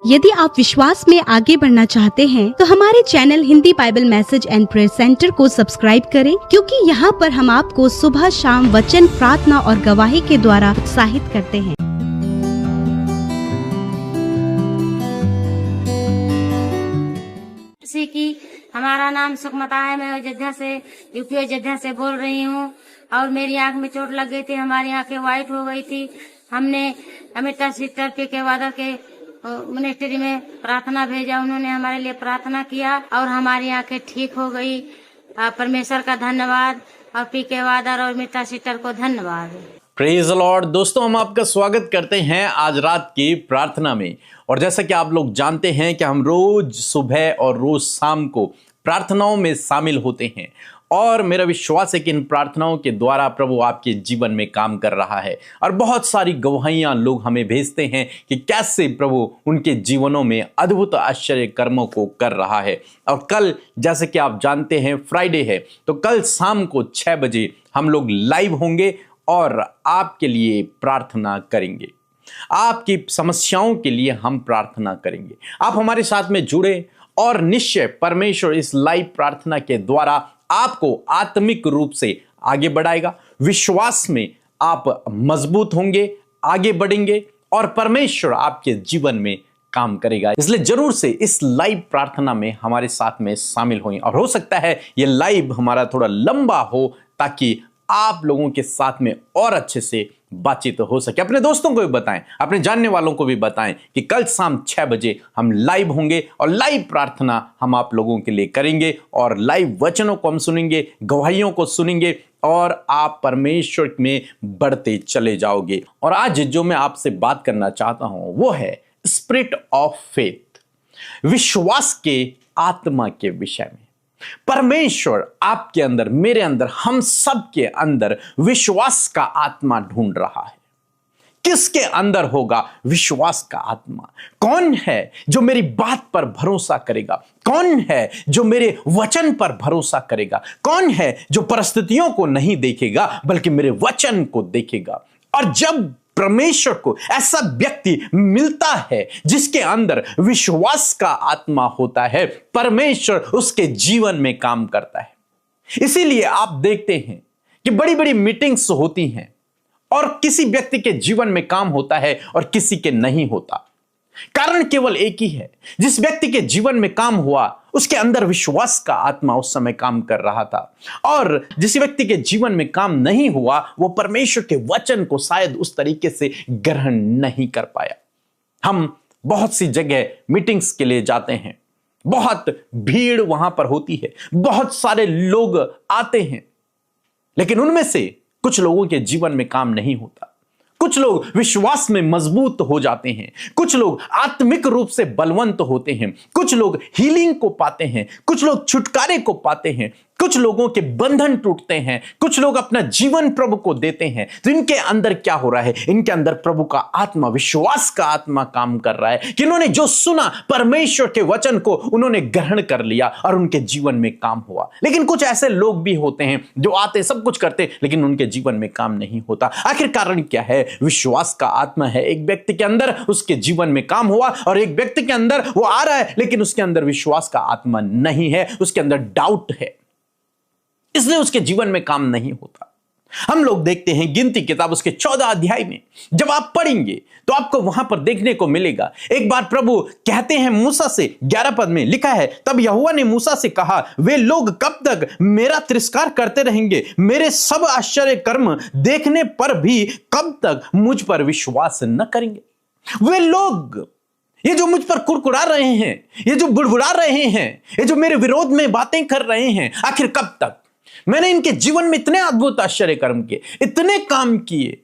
यदि आप विश्वास में आगे बढ़ना चाहते हैं तो हमारे channel Hindi Bible message and prayer centre को सब्सक्राइब करें, क्योंकि यहाँ पर हम आपको सुबह शाम वचन, प्रार्थना और गवाही के द्वारा उत्साहित करते हैं। कि हमारा नाम सुकमता है। मैं अयोध्या से यूपी अयोध्या से बोल रही हूँ और मेरी आंख में चोट लग गई थी, हमारी आंखें व्हाइट हो गई थी। हमने अमिता सिस्टर के वादर के मिनिस्ट्री में प्रार्थना भेजा, उन्होंने हमारे लिए प्रार्थना किया और हमारी आंखें ठीक हो गई। परमेश्वर का धन्यवाद और पीके वादर और अमिता सिस्टर को धन्यवाद। Praise the Lord. दोस्तों, हम आपका स्वागत करते हैं आज रात की प्रार्थना में। और जैसा कि आप लोग जानते हैं कि हम रोज सुबह और रोज शाम को प्रार्थनाओं में शामिल होते हैं और मेरा विश्वास है कि इन प्रार्थनाओं के द्वारा प्रभु आपके जीवन में काम कर रहा है और बहुत सारी गवाहियां लोग हमें भेजते हैं कि कैसे प्रभु उनके जीवनों में अद्भुत आश्चर्य कर्मों को कर रहा है। और कल जैसे कि आप जानते हैं फ्राइडे है, तो कल शाम को 6 बजे हम लोग लाइव होंगे और आपके लिए प्रार्थना करेंगे। आपकी समस्याओं के लिए हम प्रार्थना करेंगे। आप हमारे साथ में जुड़े और निश्चय परमेश्वर इस लाइव प्रार्थना के द्वारा आपको आत्मिक रूप से आगे बढ़ाएगा। विश्वास में आप मजबूत होंगे, आगे बढ़ेंगे और परमेश्वर आपके जीवन में काम करेगा। इसलिए जरूर से इस लाइव प्रार्थना में हमारे साथ में शामिल हों। और हो सकता है ये लाइव हमारा थोड़ा लंबा हो ताकि आप लोगों के साथ में और अच्छे से बातचीत हो सके। अपने दोस्तों को भी बताएं, अपने जानने वालों को भी बताएं कि कल शाम 6 बजे हम लाइव होंगे और लाइव प्रार्थना हम आप लोगों के लिए करेंगे और लाइव वचनों को हम सुनेंगे, गवाहियों को सुनेंगे और आप परमेश्वर में बढ़ते चले जाओगे। और आज जो मैं आपसे बात करना चाहता हूं वो है स्पिरिट ऑफ फेथ, विश्वास के आत्मा के विषय में। परमेश्वर आपके अंदर, मेरे अंदर, हम सब के अंदर विश्वास का आत्मा ढूंढ रहा है। किसके अंदर होगा विश्वास का आत्मा? कौन है जो मेरी बात पर भरोसा करेगा? कौन है जो मेरे वचन पर भरोसा करेगा? कौन है जो परिस्थितियों को नहीं देखेगा बल्कि मेरे वचन को देखेगा? और जब परमेश्वर को ऐसा व्यक्ति मिलता है जिसके अंदर विश्वास का आत्मा होता है, परमेश्वर उसके जीवन में काम करता है। इसीलिए आप देखते हैं कि बड़ी बड़ी मीटिंग्स होती हैं और किसी व्यक्ति के जीवन में काम होता है और किसी के नहीं होता। कारण केवल एक ही है, जिस व्यक्ति के जीवन में काम हुआ उसके अंदर विश्वास का आत्मा उस समय काम कर रहा था, और जिस व्यक्ति के जीवन में काम नहीं हुआ वो परमेश्वर के वचन को शायद उस तरीके से ग्रहण नहीं कर पाया। हम बहुत सी जगह मीटिंग्स के लिए जाते हैं, बहुत भीड़ वहां पर होती है, बहुत सारे लोग आते हैं, लेकिन उनमें से कुछ लोगों के जीवन में काम नहीं होता। कुछ लोग विश्वास में मजबूत हो जाते हैं, कुछ लोग आत्मिक रूप से बलवंत होते हैं, कुछ लोग हीलिंग को पाते हैं, कुछ लोग छुटकारे को पाते हैं, कुछ लोगों के बंधन टूटते हैं, कुछ लोग अपना जीवन प्रभु को देते हैं। तो इनके अंदर क्या हो रहा है? इनके अंदर प्रभु का आत्मा, विश्वास का आत्मा काम कर रहा है कि इन्होंने जो सुना परमेश्वर के वचन को उन्होंने ग्रहण कर लिया और उनके जीवन में काम हुआ। लेकिन कुछ ऐसे लोग भी होते हैं जो आते, सब कुछ करते, लेकिन उनके जीवन में काम नहीं होता। आखिर कारण क्या है? विश्वास का आत्मा है एक व्यक्ति के अंदर, उसके जीवन में काम हुआ, और एक व्यक्ति के अंदर वो आ रहा है लेकिन उसके अंदर विश्वास का आत्मा नहीं है, उसके अंदर डाउट है, इसलिए उसके जीवन में काम नहीं होता। हम लोग देखते हैं गिनती किताब उसके 14 अध्याय में, जब आप पढ़ेंगे तो आपको वहां पर देखने को मिलेगा। एक बार प्रभु कहते हैं मूसा से, 11 पद में लिखा है, तब यहोवा ने मूसा से कहा, वे लोग कब तक मेरा तिरस्कार करते रहेंगे? मेरे सब आश्चर्य कर्म देखने पर भी कब तक मुझ पर विश्वास न करेंगे? वे लोग, ये जो मुझ पर कुड़कुड़ा रहे हैं, ये जो बुड़बुड़ा रहे हैं, ये जो मेरे विरोध में बातें कर रहे हैं, आखिर कब तक? मैंने इनके जीवन में इतने अद्भुत आश्चर्य कर्म किए, इतने काम किए,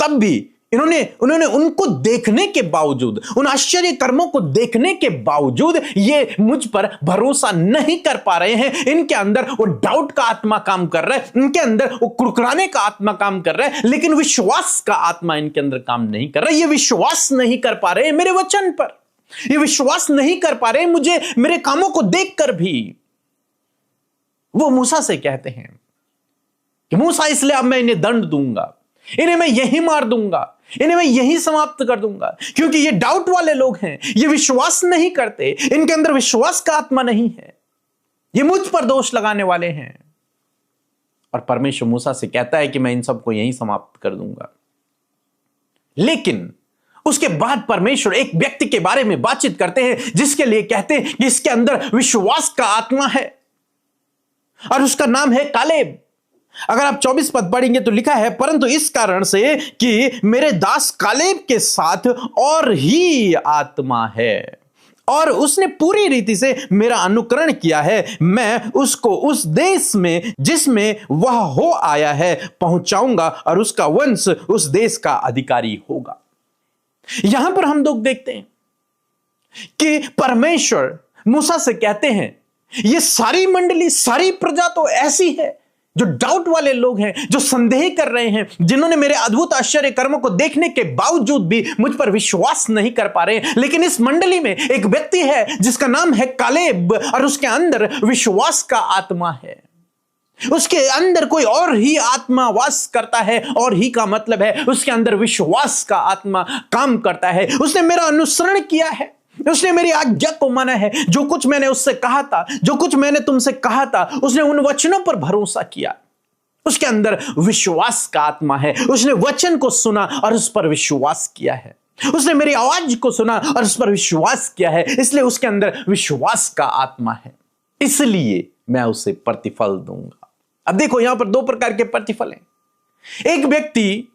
तब भी उन्होंने उनको देखने के बावजूद, उन आश्चर्य कर्मों को देखने के बावजूद ये मुझ पर भरोसा नहीं कर पा रहे हैं। इनके अंदर वो डाउट का आत्मा काम कर रहा है, इनके अंदर वो कुड़कुड़ाने का आत्मा काम कर रहा है, लेकिन विश्वास का आत्मा इनके अंदर काम नहीं कर रहा है। ये विश्वास नहीं कर पा रहे हैं मेरे वचन पर, ये विश्वास नहीं कर पा रहे हैं मुझे, मेरे कामों को देखकर भी। वो मूसा से कहते हैं कि मूसा, इसलिए अब मैं इन्हें दंड दूंगा, इन्हें मैं यही मार दूंगा, इन्हें मैं यही समाप्त कर दूंगा, क्योंकि ये डाउट वाले लोग हैं, ये विश्वास नहीं करते, इनके अंदर विश्वास का आत्मा नहीं है, ये मुझ पर दोष लगाने वाले हैं। और परमेश्वर मूसा से कहता है कि मैं इन सबको यहीं समाप्त कर दूंगा। लेकिन उसके बाद परमेश्वर एक व्यक्ति के बारे में बातचीत करते हैं जिसके लिए कहते हैं कि इसके अंदर विश्वास का आत्मा है, और उसका नाम है कालेब। अगर आप 24 पद पढ़ेंगे तो लिखा है, परंतु इस कारण से कि मेरे दास कालेब के साथ और ही आत्मा है और उसने पूरी रीति से मेरा अनुकरण किया है, मैं उसको उस देश में जिसमें वह हो आया है पहुंचाऊंगा और उसका वंश उस देश का अधिकारी होगा। यहां पर हम लोग देखते हैं कि परमेश्वर मूसा से कहते हैं, ये सारी मंडली, सारी प्रजा तो ऐसी है जो डाउट वाले लोग हैं, जो संदेह कर रहे हैं, जिन्होंने मेरे अद्भुत आश्चर्य कर्मों को देखने के बावजूद भी मुझ पर विश्वास नहीं कर पा रहे। लेकिन इस मंडली में एक व्यक्ति है जिसका नाम है कालेब, और उसके अंदर विश्वास का आत्मा है, उसके अंदर कोई और ही आत्मा वास करता है। और ही का मतलब है उसके अंदर विश्वास का आत्मा काम करता है। उसने मेरा अनुसरण किया है, उसने मेरी आज्ञा को माना है। जो कुछ मैंने उससे कहा था, जो कुछ मैंने तुमसे कहा था, उसने उन वचनों पर भरोसा किया। उसके अंदर विश्वास का आत्मा है। उसने वचन को सुना और उस पर विश्वास किया है। उसने मेरी आवाज को सुना और उस पर विश्वास किया है, इसलिए उसके अंदर विश्वास का आत्मा है, इसलिए मैं उसे प्रतिफल दूंगा। अब देखो, यहां पर दो प्रकार के प्रतिफल हैं। एक व्यक्ति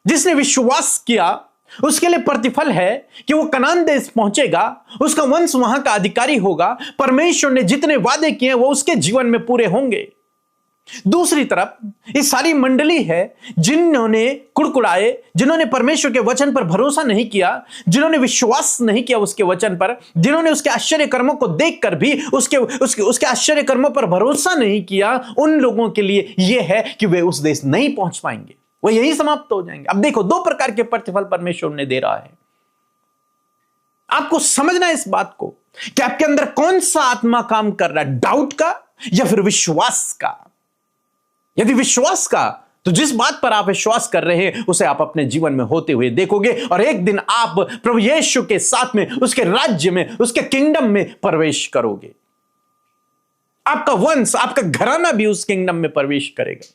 जिसने विश्वास किया, उसके लिए प्रतिफल है कि वो कनान देश पहुंचेगा, उसका वंश वहां का अधिकारी होगा, परमेश्वर ने जितने वादे किए वो उसके जीवन में पूरे होंगे। दूसरी तरफ ये सारी मंडली है जिन्होंने कुड़कुड़ाए, जिन्होंने परमेश्वर के वचन पर भरोसा नहीं किया, जिन्होंने विश्वास नहीं किया उसके वचन पर, जिन्होंने उसके आश्चर्य कर्मों को देखकर भी उसके आश्चर्य कर्मों पर भरोसा नहीं किया, उन लोगों के लिए यह है कि वे उस देश नहीं पहुंच पाएंगे, वो यही समाप्त हो जाएंगे। अब देखो, दो प्रकार के प्रतिफल परमेश्वर ने दे रहा है। आपको समझना है इस बात को कि आपके अंदर कौन सा आत्मा काम कर रहा है, डाउट का या फिर विश्वास का। यदि विश्वास का, तो जिस बात पर आप विश्वास कर रहे हैं उसे आप अपने जीवन में होते हुए देखोगे, और एक दिन आप प्रभु यीशु के साथ में, उसके राज्य में, उसके किंगडम में प्रवेश करोगे। आपका वंश, आपका घराना भी उस किंगडम में प्रवेश करेगा।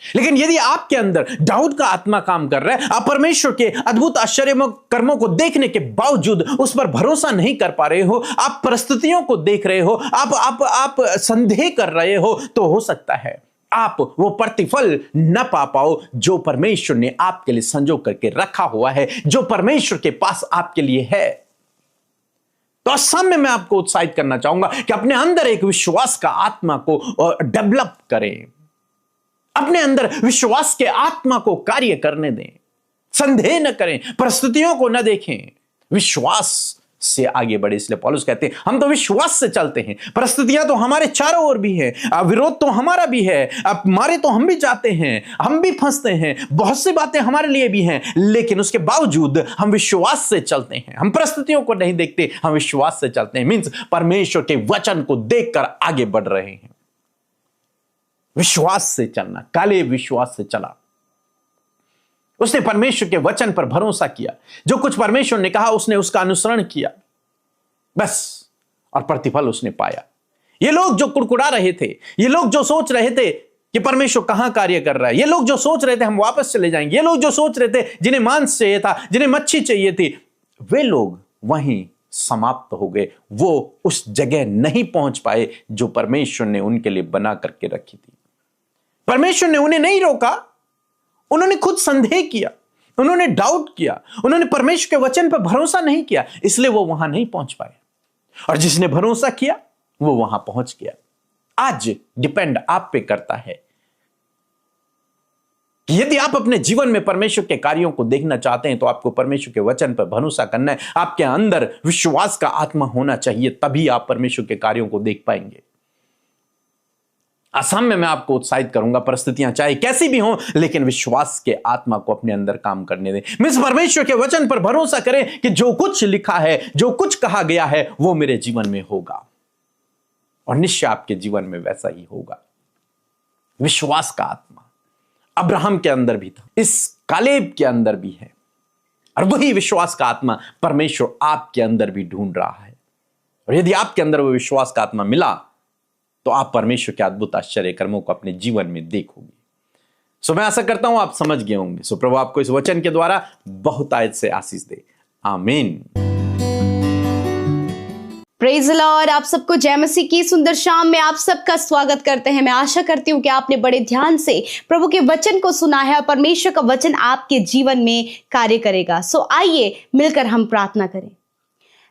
लेकिन यदि आपके अंदर डाउट का आत्मा काम कर रहा है, आप परमेश्वर के अद्भुत आश्चर्य कर्मों को देखने के बावजूद उस पर भरोसा नहीं कर पा रहे हो, आप परिस्थितियों को देख रहे हो, आप संदेह कर रहे हो, तो हो सकता है आप वो प्रतिफल न पा पाओ जो परमेश्वर ने आपके लिए संजो करके रखा हुआ है, जो परमेश्वर के पास आपके लिए है। तो असम में मैं आपको उत्साहित करना चाहूंगा कि अपने अंदर एक विश्वास का आत्मा को डेवलप करें, अपने अंदर विश्वास के आत्मा को कार्य करने दें, संदेह न करें, परिस्थितियों को न देखें, विश्वास से आगे बढ़े। इसलिए पौलुस कहते हैं, हम तो विश्वास से चलते हैं। परिस्थितियां तो हमारे चारों ओर भी है, विरोध तो हमारा भी है, अब मारे तो हम भी जाते हैं, हम भी फंसते हैं, बहुत सी बातें हमारे लिए भी हैं, लेकिन उसके बावजूद हम विश्वास से चलते हैं। हम परिस्थितियों को नहीं देखते, हम विश्वास से चलते हैं। मींस परमेश्वर के वचन को देखकर आगे बढ़ रहे हैं। विश्वास से चलना। कालेब विश्वास से चला, उसने परमेश्वर के वचन पर भरोसा किया, जो कुछ परमेश्वर ने कहा उसने उसका अनुसरण किया, बस, और प्रतिफल उसने पाया। ये लोग जो कुड़कुड़ा रहे थे, ये लोग जो सोच रहे थे कि परमेश्वर कहां कार्य कर रहा है, ये लोग जो सोच रहे थे हम वापस चले जाएंगे, ये लोग जो सोच रहे थे जिन्हें मांस चाहिए था, जिन्हें मच्छी चाहिए थी, वे लोग वहीं समाप्त हो गए। वो उस जगह नहीं पहुंच पाए जो परमेश्वर ने उनके लिए बना करके रखी थी। परमेश्वर ने उन्हें नहीं रोका, उन्होंने खुद संदेह किया, उन्होंने डाउट किया, उन्होंने परमेश्वर के वचन पर भरोसा नहीं किया, इसलिए वो वहां नहीं पहुंच पाए। और जिसने भरोसा किया वो वहां पहुंच गया। आज डिपेंड आप पे करता है कि यदि आप अपने जीवन में परमेश्वर के कार्यों को देखना चाहते हैं तो आपको परमेश्वर के वचन पर भरोसा करना है। आपके अंदर विश्वास का आत्मा होना चाहिए, तभी आप परमेश्वर के कार्यों को देख पाएंगे। असम में मैं आपको उत्साहित करूंगा, परिस्थितियां चाहे कैसी भी हों, लेकिन विश्वास के आत्मा को अपने अंदर काम करने दें। मिस परमेश्वर के वचन पर भरोसा करें कि जो कुछ लिखा है, जो कुछ कहा गया है, वो मेरे जीवन में होगा, और निश्चय आपके जीवन में वैसा ही होगा। विश्वास का आत्मा अब्राहम के अंदर भी था। इस कालेब के अंदर भी है, और वही विश्वास का आत्मा परमेश्वर आपके अंदर भी ढूंढ रहा है। और यदि आपके अंदर वो विश्वास का आत्मा मिला तो आप परमेश्वर के अद्भुत आश्चर्य कर्मों को अपने जीवन में देखोगे। सो मैं आशा करता हूं आप समझ गए होंगे। सो प्रभु आपको इस वचन के द्वारा बहुत आयत से आशीष दे। आमीन। Praise the Lord. आप सबको जय मसीह की सुंदर शाम में आप सबका स्वागत करते हैं। मैं आशा करती हूँ कि आपने बड़े ध्यान से प्रभु के वचन को सुना है और परमेश्वर का वचन आपके जीवन में कार्य करेगा। सो आइए मिलकर हम प्रार्थना करें।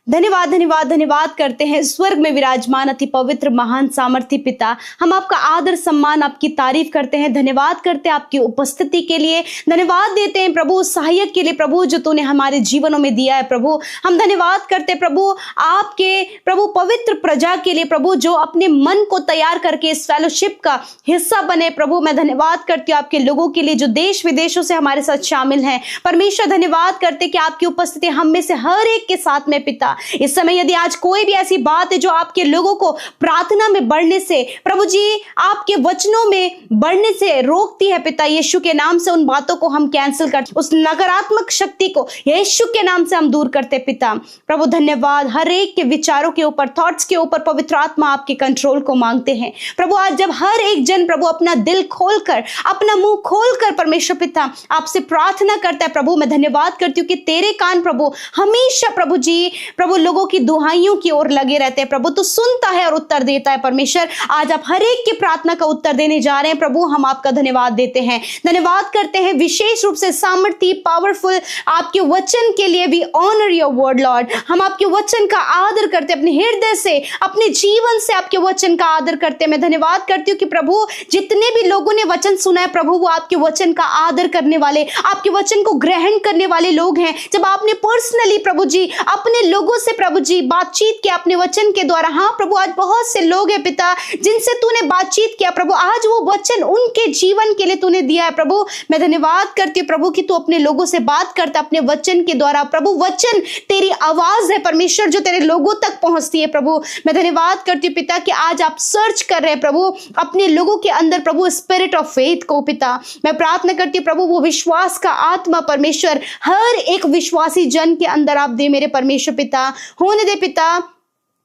धन्यवाद धन्यवाद धन्यवाद करते हैं स्वर्ग में विराजमान अति पवित्र महान सामर्थी पिता, हम आपका आदर सम्मान आपकी तारीफ करते हैं। धन्यवाद करते हैं आपकी उपस्थिति के लिए, धन्यवाद देते हैं प्रभु सहायक के लिए प्रभु जो तूने हमारे जीवनों में दिया है प्रभु। हम धन्यवाद करते हैं प्रभु आपके प्रभु पवित्र प्रजा के लिए प्रभु जो अपने मन को तैयार करके इस फेलोशिप का हिस्सा बने प्रभु। मैं धन्यवाद करती हूँ आपके लोगों के लिए जो देश विदेशों से हमारे साथ शामिल हैं। परमेश्वर धन्यवाद करते कि आपकी उपस्थिति हम में से हर एक के साथ में पिता। इस समय यदि आज कोई भी ऐसी बात है जो आपके लोगों को प्रार्थना में बढ़ने से प्रभु जी आपके वचनों में बढ़ने से रोकती है पिता, यीशु के नाम से उन बातों को हम कैंसिल करते, उस नकारात्मक शक्ति को यीशु के नाम से हम दूर करते पिता। प्रभु धन्यवाद, हर एक के विचारों के ऊपर, थॉट्स के ऊपर पवित्र आत्मा आपके कंट्रोल को मांगते हैं प्रभु। आज जब हर एक जन प्रभु अपना दिल खोलकर, अपना मुंह खोलकर परमेश्वर पिता आपसे प्रार्थना करता है प्रभु, मैं धन्यवाद करती हूँ कि तेरे कान प्रभु हमेशा प्रभु जी प्रभु लोगों की दुहाइयों की ओर लगे रहते हैं प्रभु। तो सुनता है और उत्तर देता है परमेश्वर। आज आप हर एक की प्रार्थना का उत्तर देने जा रहे हैं प्रभु, हम आपका धन्यवाद देते हैं, धन्यवाद करते हैं विशेष रूप से सामर्थी पावरफुल आपके वचन के लिए। We honour your word lord, हम आपके वचन का आदर करते हैं, अपने हृदय से अपने जीवन से आपके वचन का आदर करते हैं। मैं धन्यवाद करती हूँ कि प्रभु जितने भी लोगों ने वचन सुना है प्रभु वो आपके वचन का आदर करने वाले, आपके वचन को ग्रहण करने वाले लोग हैं। जब आपने पर्सनली प्रभु जी अपने लोगों से प्रभु जी बातचीत किया अपने वचन के द्वारा, हाँ प्रभु आज बहुत से लोग हैं पिता जिनसे तूने बातचीत किया प्रभु, आज वो वचन उनके जीवन के लिए तूने दिया है प्रभु। मैं धन्यवाद करती हूँ प्रभु कि तू अपने लोगों से बात करता अपने वचन के द्वारा प्रभु। वचन तेरी आवाज है परमेश्वर जो तेरे लोगों तक पहुंचती है प्रभु। मैं धन्यवाद करती हूँ पिता कि आज आप सर्च कर रहे हैं प्रभु अपने लोगों के अंदर प्रभु स्पिरिट ऑफ फेथ को पिता। मैं प्रार्थना करती हूँ प्रभु वो विश्वास का आत्मा परमेश्वर हर एक विश्वासी जन के अंदर आप दे मेरे परमेश्वर पिता। होने दे पिता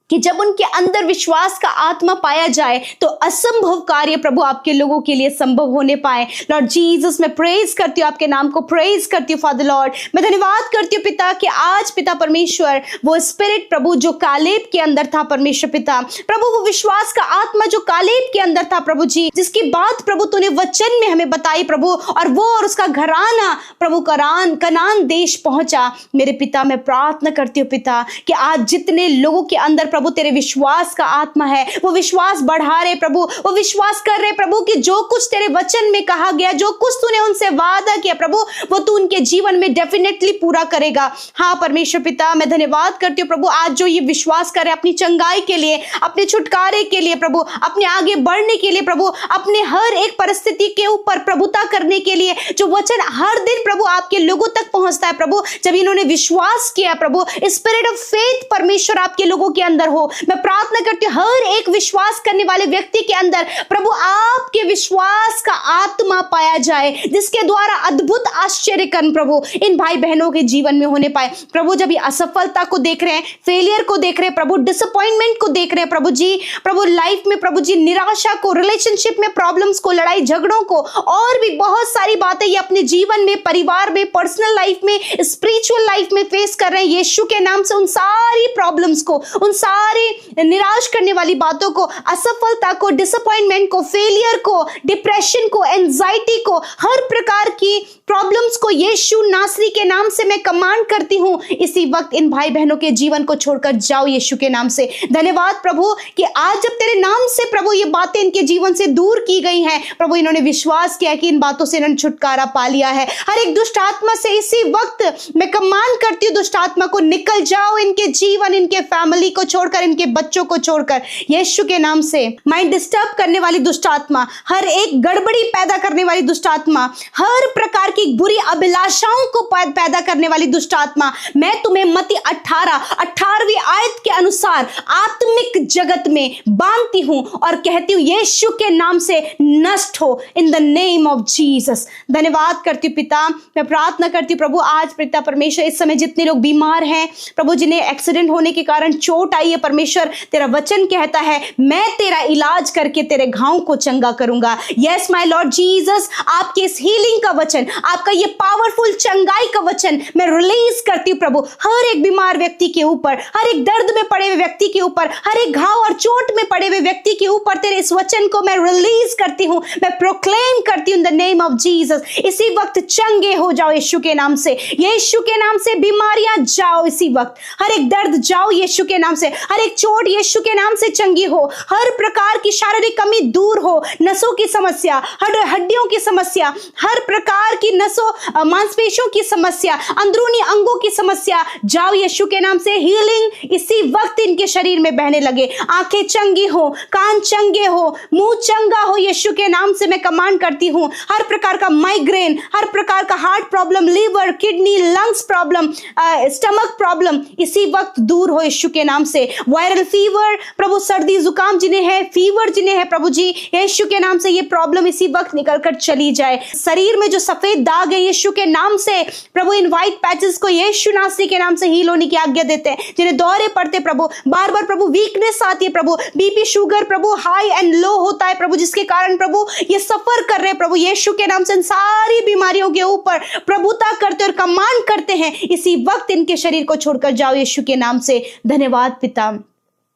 कि जब उनके अंदर विश्वास का आत्मा पाया जाए तो असंभव कार्य प्रभु आपके लोगों के लिए संभव होने पाए। लॉर्ड जीसस मैं प्रेज करती हूँ, आपके नाम को प्रेज करती हूँ फादर लॉर्ड। मैं धन्यवाद करती हूँ पिता कि आज पिता परमेश्वर वो स्पिरिट प्रभु जो कालेब के अंदर था परमेश्वर पिता, प्रभु वो विश्वास का आत्मा जो कालेब के अंदर था प्रभु जी, जिसकी बात प्रभु तूने वचन में हमें बताई प्रभु, और वो और उसका घराना प्रभु कनान देश पहुंचा। मेरे पिता मैं प्रार्थना करती हूँ पिता कि आज जितने लोगों के अंदर प्रभु तेरे विश्वास का आत्मा है वो विश्वास बढ़ा रहे प्रभु, वो विश्वास कर रहे प्रभु कि जो कुछ तेरे वचन में कहा गया, जो कुछ तूने उनसे वादा किया प्रभु वो तू उनके जीवन में डेफिनेटली पूरा करेगा। हाँ परमेश्वर पिता मैं धन्यवाद करती हूँ प्रभु आज जो ये विश्वास करे अपनी चंगाई के लिए, अपने छुटकारे के लिए प्रभु, अपने आगे बढ़ने के लिए प्रभु, अपने हर एक परिस्थिति के ऊपर प्रभुता करने के लिए, जो वचन हर दिन प्रभु आपके लोगों तक पहुंचता है प्रभु। जब इन्होंने विश्वास किया प्रभु स्पिरिट ऑफ फेथ परमेश्वर आपके लोगों के अंदर हो, मैं प्रार्थना करती हूँ हर एक विश्वास करने वाले व्यक्ति के अंदर प्रभु आपके विश्वास का आत्मा पाया जाए, जिसके द्वारा अद्भुत आश्चर्य कर्म प्रभु इन भाई बहनों के जीवन में होने पाए प्रभु। जब ये असफलता को देख रहे हैं, फेलियर को देख रहे हैं प्रभु, डिसअपॉइंटमेंट को देख रहे हैं प्रभु जी, प्रभु लाइफ में प्रभु जी निराशा को, रिलेशनशिप में प्रॉब्लम्स को, लड़ाई झगड़ों को, और भी बहुत सारी बातें ये अपने जीवन में, परिवार में, पर्सनल लाइफ में, स्पिरिचुअल लाइफ में फेस कर रहे हैं, यीशु के नाम से उन सारी प्रॉब्लम्स को, उन सारी निराश करने वाली बातों को, असफलता को, डिसअपॉइंटमेंट को, फेलियर को, डिप्रेशन को, एंजाइटी को, हर प्रकार की प्रॉब्लम्स को यीशु नासरी के नाम से मैं कमांड करती हूं इसी वक्त इन भाई बहनों के जीवन को छोड़कर जाओ यीशु के नाम से। धन्यवाद प्रभु कि आज जब तेरे नाम से प्रभु ये बातें इनके जीवन से दूर की गई हैं प्रभु, इन्होंने विश्वास किया कि इन बातों से इन्होंने छुटकारा पा लिया है। हर एक दुष्ट आत्मा से इसी वक्त मैं कमांड करती हूँ दुष्ट आत्मा को निकल जाओ, इनके जीवन, इनके फैमिली को छोड़ छोड़कर, इनके बच्चों को छोड़कर यीशु के नाम से माइंड डिस्टर्ब करने वाली दुष्ट आत्मा, हर एक गड़बड़ी पैदा करने वाली दुष्ट आत्मा, हर प्रकार की बुरी अभिलाषाओं को पैदा करने वाली दुष्ट आत्मा, मैं तुम्हें मत्ती 18वीं आयत के अनुसार आत्मिक जगत में बांधती हूं और कहती हूं यीशु के नाम से नष्ट हो, in the name of Jesus. धन्यवाद करती हूं पिता, मैं प्रार्थना करती हूं प्रभु आज पिता परमेश्वर इस समय जितने लोग बीमार हैं प्रभु, जिन्हें एक्सीडेंट होने के कारण चोट आई है परमेश्वर, तेरा वचन कहता है मैं तेरा इलाज करके तेरे घाव को चंगा करूंगा। यस माय लॉर्ड जीसस, आपके इस हीलिंग का वचन, आपका ये पावरफुल चंगाई का वचन मैं रिलीज करती हूं प्रभु, हर एक बीमार व्यक्ति के ऊपर, हर एक दर्द में पड़े हुए व्यक्ति के ऊपर, हर एक घाव और चोट में पड़े हुए व्यक्ति के ऊपर तेरे इस वचन को मैं रिलीज करती हूं, मैं प्रोक्लेम करती हूं in the name of Jesus. इसी वक्त चंगे हो जाओ यीशु के नाम से, यीशु के नाम से बीमारियां जाओ इसी वक्त, हर एक दर्द जाओ यीशु के नाम से, हर एक चोट यीशु के नाम से चंगी हो, हर प्रकार की शारीरिक कमी दूर हो, नसों की समस्या, हड्डियों की समस्या, हर प्रकार की नसों मांसपेशियों की समस्या, अंदरूनी अंगों की समस्या जाओ यीशु के नाम से, हीलिंग इसी वक्त इनके शरीर में बहने लगे, आंखें चंगी हो, कान चंगे हो, मुंह चंगा हो, यीशु के नाम से मैं कमांड करती हूं, हर प्रकार का माइग्रेन, हर प्रकार का heart problem, liver, kidney, lungs problem, stomach problem इसी वक्त दूर हो यीशु के नाम से, वायरल फीवर प्रभु, सर्दी जुकाम जिन्हें है, फीवर जिन्हें है प्रभु जी, यीशु के नाम से ये प्रॉब्लम इसी वक्त निकलकर चली जाए। शरीर में जो सफेद दाग है यीशु के नाम से प्रभु, इन व्हाइट पैचेस को यीशु नासरी के नाम से हील होने की आज्ञा देते हैं, जिन्हें दौरे पड़ते प्रभु, बार बार प्रभु वीकनेस आती है प्रभु, बीपी शुगर प्रभु हाई एंड लो होता है प्रभु, जिसके कारण प्रभु ये सफर कर रहे हैं प्रभु, यीशु के नाम से इन सारी बीमारियों के ऊपर प्रभुता करते और कमांड करते हैं, इसी वक्त इनके शरीर को छोड़कर जाओ यीशु के नाम से। धन्यवाद पिता,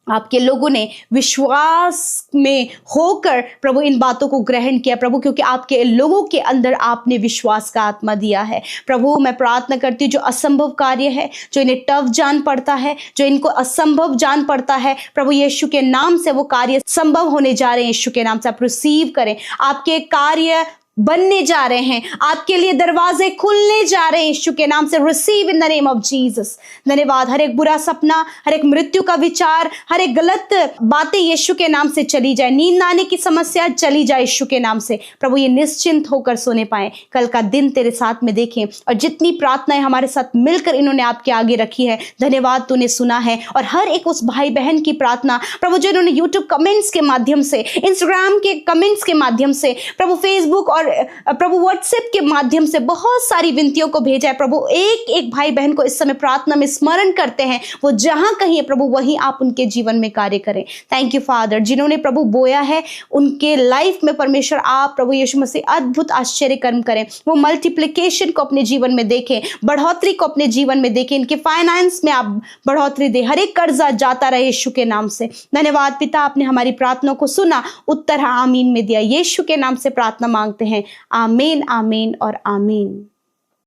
आपके लोगों ने विश्वास में होकर प्रभु इन बातों को ग्रहण किया प्रभु, क्योंकि आपके लोगों के अंदर आपने विश्वास का आत्मा दिया है प्रभु। मैं प्रार्थना करती हूँ जो असंभव कार्य है, जो इन्हें टफ जान पड़ता है, जो इनको असंभव जान पड़ता है प्रभु, यीशु के नाम से वो कार्य संभव होने जा रहे हैं, यीशु के नाम से आप रिसीव करें, आपके कार्य बनने जा रहे हैं, आपके लिए दरवाजे खुलने जा रहे हैं यीशु के नाम से, receive in the name of Jesus. धन्यवाद, हर एक बुरा सपना, हर एक मृत्यु का विचार, हर एक गलत बातें यीशु के नाम से चली जाए, नींद आने की समस्या चली जाए यीशु के नाम से प्रभु, ये निश्चिंत होकर सोने पाए, कल का दिन तेरे साथ में देखें। और जितनी प्रार्थनाएं हमारे साथ मिलकर इन्होंने आपके आगे रखी है, धन्यवाद तूने सुना है। और हर एक उस भाई बहन की प्रार्थना प्रभु जो इन्होंने यूट्यूब कमेंट्स के माध्यम से, इंस्टाग्राम के कमेंट्स के माध्यम से प्रभु, फेसबुक और प्रभु व्हाट्सएप के माध्यम से बहुत सारी विनतियों को भेजा है प्रभु, एक एक भाई बहन को इस समय प्रार्थना में स्मरण करते हैं, वो जहां कहीं है प्रभु वहीं आप उनके जीवन में कार्य करें। थैंक यू फादर, जिन्होंने प्रभु बोया है उनके लाइफ में परमेश्वर आप प्रभु यीशु मसीह अद्भुत आश्चर्य कर्म करें, वो मल्टीप्लिकेशन को अपने जीवन में देखें, बढ़ोतरी को अपने जीवन में देखें, इनके फाइनेंस में आप बढ़ोतरी दे, हर एक कर्जा जाता रहे यीशु के नाम से। धन्यवाद पिता, आपने हमारी प्रार्थना को सुना, उत्तर आमीन में दिया, यीशु के नाम से प्रार्थना मांगते हैं, आमीन आमीन और आमीन।